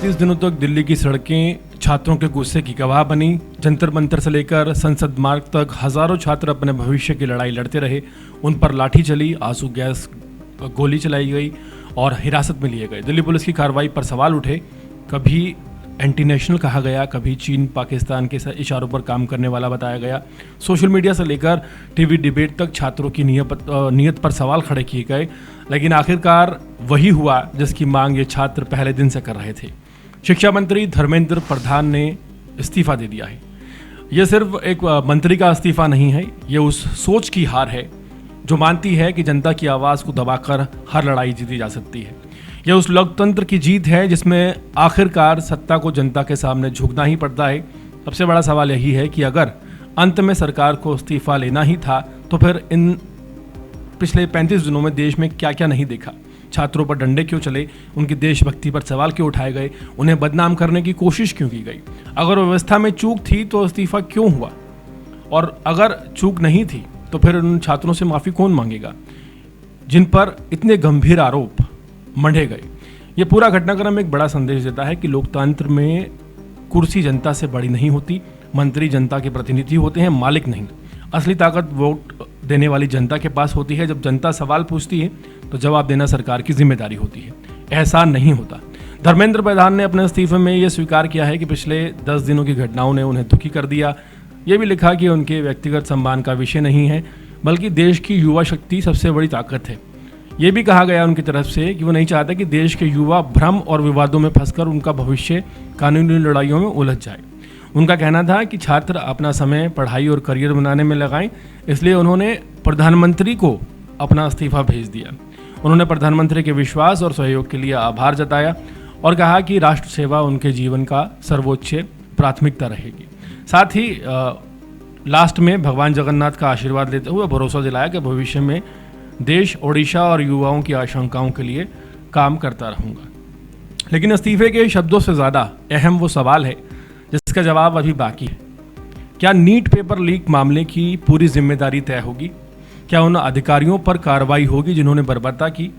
35 दिनों तक दिल्ली की सड़कें छात्रों के गुस्से की गवाह बनी। जंतर मंतर से लेकर संसद मार्ग तक हजारों छात्र अपने भविष्य की लड़ाई लड़ते रहे। उन पर लाठी चली, आंसू गैस गोली चलाई गई और हिरासत में लिए गए। दिल्ली पुलिस की कार्रवाई पर सवाल उठे। कभी एंटी नेशनल कहा गया, कभी चीन पाकिस्तान के इशारों पर काम करने वाला बताया गया। सोशल मीडिया से लेकर टीवी डिबेट तक छात्रों की नीयत पर सवाल खड़े किए गए, लेकिन आखिरकार वही हुआ जिसकी मांग ये छात्र पहले दिन से कर रहे थे। शिक्षा मंत्री धर्मेंद्र प्रधान ने इस्तीफा दे दिया है। ये सिर्फ एक मंत्री का इस्तीफा नहीं है, ये उस सोच की हार है जो मानती है कि जनता की आवाज़ को दबाकर हर लड़ाई जीती जा सकती है। यह उस लोकतंत्र की जीत है जिसमें आखिरकार सत्ता को जनता के सामने झुकना ही पड़ता है। सबसे बड़ा सवाल यही है कि अगर अंत में सरकार को इस्तीफा लेना ही था तो फिर इन पिछले 35 दिनों में देश में क्या क्या नहीं देखा। छात्रों पर डंडे क्यों चले, उनकी देशभक्ति पर सवाल क्यों उठाए गए, उन्हें बदनाम करने की कोशिश क्यों की गई। अगर व्यवस्था में चूक थी तो इस्तीफा क्यों हुआ, और अगर चूक नहीं थी तो फिर उन छात्रों से माफ़ी कौन मांगेगा जिन पर इतने गंभीर आरोप मंडे गए। ये पूरा घटनाक्रम एक बड़ा संदेश देता है कि लोकतंत्र में कुर्सी जनता से बड़ी नहीं होती, मंत्री जनता के प्रतिनिधि होते हैं, मालिक नहीं। असली ताकत वोट देने वाली जनता के पास होती है। जब जनता सवाल पूछती है तो जवाब देना सरकार की जिम्मेदारी होती है, एहसान नहीं होता। धर्मेंद्र प्रधान ने अपने इस्तीफे में ये स्वीकार किया है कि पिछले 10 दिनों की घटनाओं ने उन्हें दुखी कर दिया। ये भी लिखा कि उनके व्यक्तिगत सम्मान का विषय नहीं है, बल्कि देश की युवा शक्ति सबसे बड़ी ताकत है। ये भी कहा गया उनकी तरफ से कि वो नहीं चाहते कि देश के युवा भ्रम और विवादों में फंसकर उनका भविष्य कानूनी लड़ाइयों में उलझ जाए। उनका कहना था कि छात्र अपना समय पढ़ाई और करियर बनाने में लगाएं, इसलिए उन्होंने प्रधानमंत्री को अपना इस्तीफा भेज दिया। उन्होंने प्रधानमंत्री के विश्वास और सहयोग के लिए आभार जताया और कहा कि राष्ट्र सेवा उनके जीवन का सर्वोच्च प्राथमिकता रहेगी। साथ ही लास्ट में भगवान जगन्नाथ का आशीर्वाद लेते हुए भरोसा दिलाया कि भविष्य में देश, ओडिशा और युवाओं की आशंकाओं के लिए काम करता रहूँगा। लेकिन इस्तीफे के शब्दों से ज़्यादा अहम वो सवाल है जिसका जवाब अभी बाकी है। क्या नीट पेपर लीक मामले की पूरी जिम्मेदारी तय होगी? क्या उन अधिकारियों पर कार्रवाई होगी जिन्होंने बर्बरता की,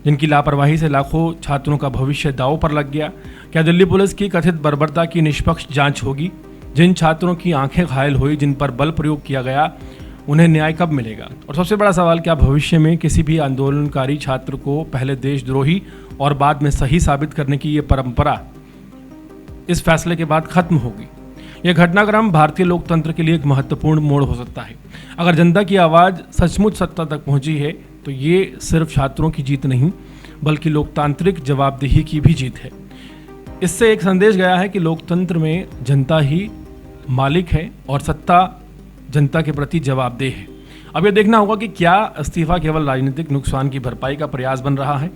जिनकी लापरवाही से लाखों छात्रों का भविष्य दांव पर लग गया? क्या दिल्ली पुलिस की कथित बर्बरता की निष्पक्ष जांच होगी? जिन छात्रों की आंखें घायल हुई, जिन पर बल प्रयोग किया गया, उन्हें न्याय कब मिलेगा? और सबसे बड़ा सवाल, क्या भविष्य में किसी भी आंदोलनकारी छात्र को पहले देशद्रोही और बाद में सही साबित करने की ये परंपरा इस फैसले के बाद खत्म होगी? यह घटनाक्रम भारतीय लोकतंत्र के लिए एक महत्वपूर्ण मोड़ हो सकता है। अगर जनता की आवाज़ सचमुच सत्ता तक पहुंची है तो ये सिर्फ छात्रों की जीत नहीं, बल्कि लोकतांत्रिक जवाबदेही की भी जीत है। इससे एक संदेश गया है कि लोकतंत्र में जनता ही मालिक है और सत्ता जनता के प्रति जवाबदेह है। अब ये देखना होगा कि क्या इस्तीफा केवल राजनीतिक नुकसान की भरपाई का प्रयास बन रहा है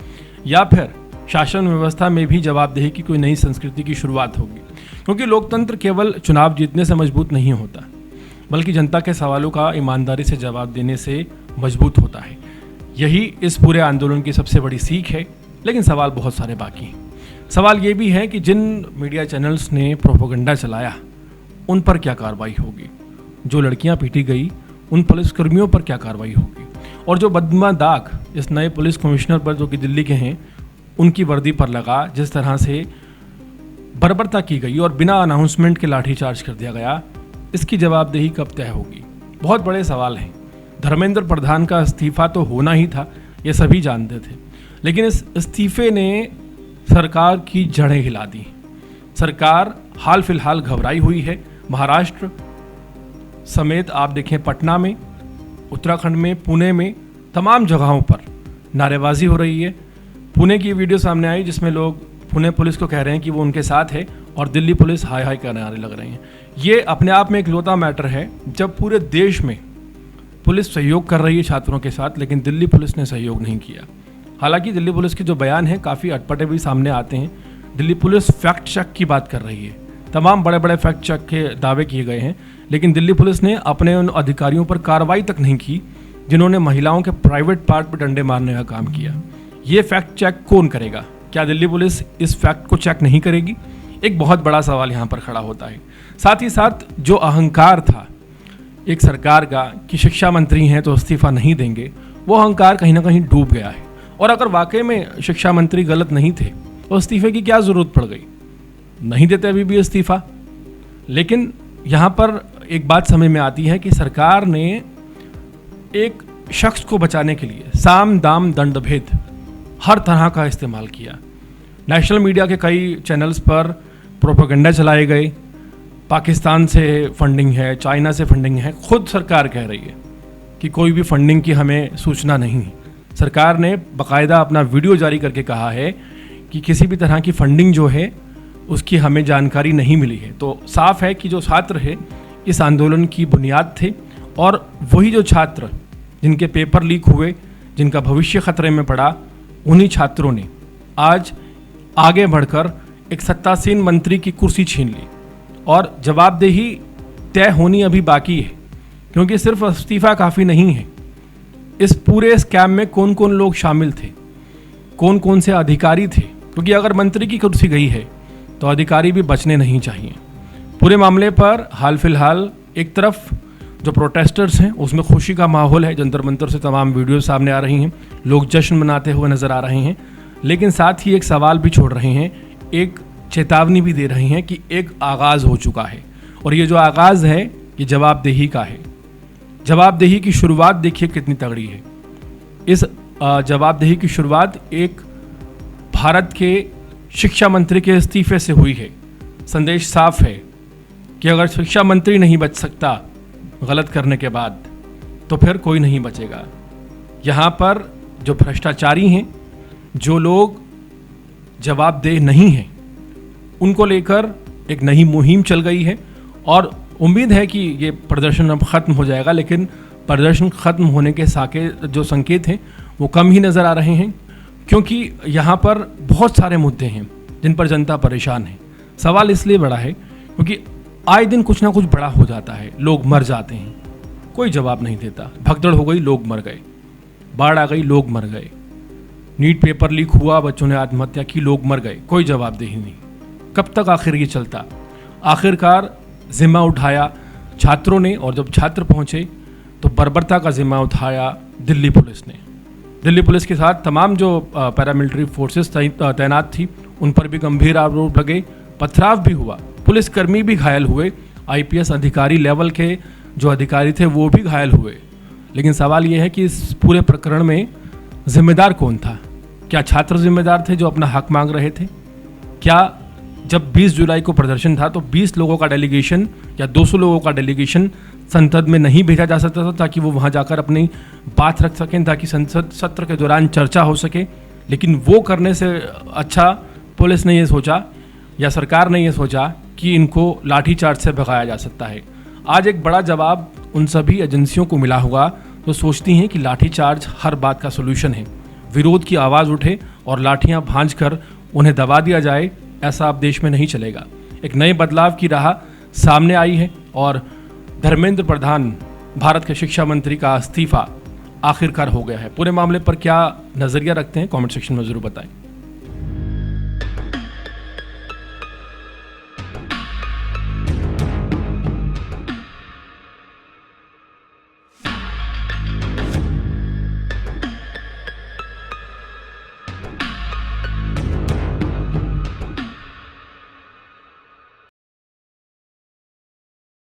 या फिर शासन व्यवस्था में भी जवाबदेही की कोई नई संस्कृति की शुरुआत होगी। क्योंकि लोकतंत्र केवल चुनाव जीतने से मजबूत नहीं होता, बल्कि जनता के सवालों का ईमानदारी से जवाब देने से मजबूत होता है। यही इस पूरे आंदोलन की सबसे बड़ी सीख है। लेकिन सवाल बहुत सारे बाकी हैं। सवाल ये भी है कि जिन मीडिया चैनल्स ने प्रोपेगेंडा चलाया उन पर क्या कार्रवाई होगी? जो लड़कियां पीटी गई उन पुलिसकर्मियों पर क्या कार्रवाई होगी? और जो बदमा दाग इस नए पुलिस कमिश्नर पर, जो कि दिल्ली के हैं, उनकी वर्दी पर लगा, जिस तरह से बर्बरता की गई और बिना अनाउंसमेंट के लाठीचार्ज कर दिया गया, इसकी जवाबदेही कब तय होगी? बहुत बड़े सवाल हैं। धर्मेंद्र प्रधान का इस्तीफा तो होना ही था, ये सभी जानते थे, लेकिन इस इस्तीफे ने सरकार की जड़ें हिला दी। सरकार हाल फिलहाल घबराई हुई है। महाराष्ट्र समेत आप देखें, पटना में, उत्तराखंड में, पुणे में, तमाम जगहों पर नारेबाजी हो रही है। पुणे की वीडियो सामने आई जिसमें लोग पुणे पुलिस को कह रहे हैं कि वो उनके साथ है और दिल्ली पुलिस हाय हाय का नारे लग रहे हैं। ये अपने आप में एक इकलौता मैटर है जब पूरे देश में पुलिस सहयोग कर रही है छात्रों के साथ, लेकिन दिल्ली पुलिस ने सहयोग नहीं किया। हालांकि दिल्ली पुलिस के जो बयान हैं काफ़ी अटपटे भी सामने आते हैं। दिल्ली पुलिस फैक्ट चेक की बात कर रही है, तमाम बड़े बड़े फैक्ट चेक के दावे किए गए हैं, लेकिन दिल्ली पुलिस ने अपने उन अधिकारियों पर कार्रवाई तक नहीं की जिन्होंने महिलाओं के प्राइवेट पार्ट पर डंडे मारने का काम किया। ये फैक्ट चेक कौन करेगा? क्या दिल्ली पुलिस इस फैक्ट को चेक नहीं करेगी? एक बहुत बड़ा सवाल यहाँ पर खड़ा होता है। साथ ही साथ जो अहंकार था एक सरकार का कि शिक्षा मंत्री हैं तो इस्तीफा नहीं देंगे, वो अहंकार कहीं ना कहीं डूब गया है। और अगर वाकई में शिक्षा मंत्री गलत नहीं थे तो इस्तीफे की क्या ज़रूरत पड़ गई? नहीं देते अभी भी इस्तीफ़ा। लेकिन यहाँ पर एक बात समझ में आती है कि सरकार ने एक शख्स को बचाने के लिए साम दाम दंड भेद हर तरह का इस्तेमाल किया। नेशनल मीडिया के कई चैनल्स पर प्रोपेगेंडा चलाए गए, पाकिस्तान से फंडिंग है, चाइना से फंडिंग है। खुद सरकार कह रही है कि कोई भी फंडिंग की हमें सूचना नहीं है। सरकार ने बाकायदा अपना वीडियो जारी करके कहा है कि किसी भी तरह की फंडिंग जो है उसकी हमें जानकारी नहीं मिली है। तो साफ है कि जो छात्र है इस आंदोलन की बुनियाद थे, और वही जो छात्र जिनके पेपर लीक हुए, जिनका भविष्य खतरे में पड़ा, उन्हीं छात्रों ने आज आगे बढ़कर एक सत्तासीन मंत्री की कुर्सी छीन ली। और जवाबदेही तय होनी अभी बाकी है, क्योंकि सिर्फ इस्तीफ़ा काफ़ी नहीं है। इस पूरे स्कैम में कौन कौन लोग शामिल थे, कौन कौन से अधिकारी थे, क्योंकि अगर मंत्री की कुर्सी गई है तो अधिकारी भी बचने नहीं चाहिए। पूरे मामले पर हाल फिलहाल एक तरफ जो प्रोटेस्टर्स हैं उसमें खुशी का माहौल है, जंतर मंतर से तमाम वीडियो सामने आ रही हैं, लोग जश्न मनाते हुए नज़र आ रहे हैं, लेकिन साथ ही एक सवाल भी छोड़ रहे हैं, एक चेतावनी भी दे रहे हैं कि एक आगाज़ हो चुका है। और ये जो आगाज़ है ये जवाबदेही का है। जवाबदेही की शुरुआत देखिए कितनी तगड़ी है। इस जवाबदेही की शुरुआत एक भारत के शिक्षा मंत्री के इस्तीफे से हुई है। संदेश साफ है कि अगर शिक्षा मंत्री नहीं बच सकता गलत करने के बाद, तो फिर कोई नहीं बचेगा। यहाँ पर जो भ्रष्टाचारी हैं, जो लोग जवाबदेह नहीं हैं, उनको लेकर एक नई मुहिम चल गई है। और उम्मीद है कि ये प्रदर्शन अब ख़त्म हो जाएगा, लेकिन प्रदर्शन ख़त्म होने के जो संकेत हैं वो कम ही नज़र आ रहे हैं, क्योंकि यहाँ पर बहुत सारे मुद्दे हैं जिन पर जनता परेशान है। सवाल इसलिए बड़ा है क्योंकि आए दिन कुछ ना कुछ बड़ा हो जाता है, लोग मर जाते हैं, कोई जवाब नहीं देता। भगदड़ हो गई, लोग मर गए, बाढ़ आ गई, लोग मर गए, नीट पेपर लीक हुआ, बच्चों ने आत्महत्या की, लोग मर गए, कोई जवाबदेही नहीं। कब तक आखिर ये चलता? आखिरकार जिम्मा उठाया छात्रों ने, और जब छात्र पहुंचे तो बर्बरता का जिम्मा उठाया दिल्ली पुलिस ने। दिल्ली पुलिस के साथ तमाम जो पैरामिलिट्री फोर्सेस तैनात थी उन पर भी गंभीर आरोप लगे, पथराव भी हुआ, पुलिसकर्मी भी घायल हुए, आईपीएस अधिकारी लेवल के जो अधिकारी थे वो भी घायल हुए। लेकिन सवाल ये है कि इस पूरे प्रकरण में जिम्मेदार कौन था? क्या छात्र जिम्मेदार थे जो अपना हक मांग रहे थे? क्या जब 20 जुलाई को प्रदर्शन था तो 20 लोगों का डेलीगेशन या 200 लोगों का डेलीगेशन संसद में नहीं भेजा जा सकता था ताकि वो वहाँ जाकर अपनी बात रख सकें, ताकि संसद सत्र के दौरान चर्चा हो सके? लेकिन वो करने से अच्छा पुलिस ने ये सोचा या सरकार ने ये सोचा कि इनको लाठीचार्ज से भगाया जा सकता है। आज एक बड़ा जवाब उन सभी एजेंसियों को मिला होगा जो सोचती हैं कि लाठीचार्ज हर बात का सोल्यूशन है, विरोध की आवाज़ उठे और लाठियां भांज कर उन्हें दबा दिया जाए, ऐसा अब देश में नहीं चलेगा। एक नए बदलाव की राह सामने आई है और धर्मेंद्र प्रधान, भारत के शिक्षा मंत्री का इस्तीफा आखिरकार हो गया है। पूरे मामले पर क्या नज़रिया रखते हैं, कमेंट सेक्शन में ज़रूर बताएं।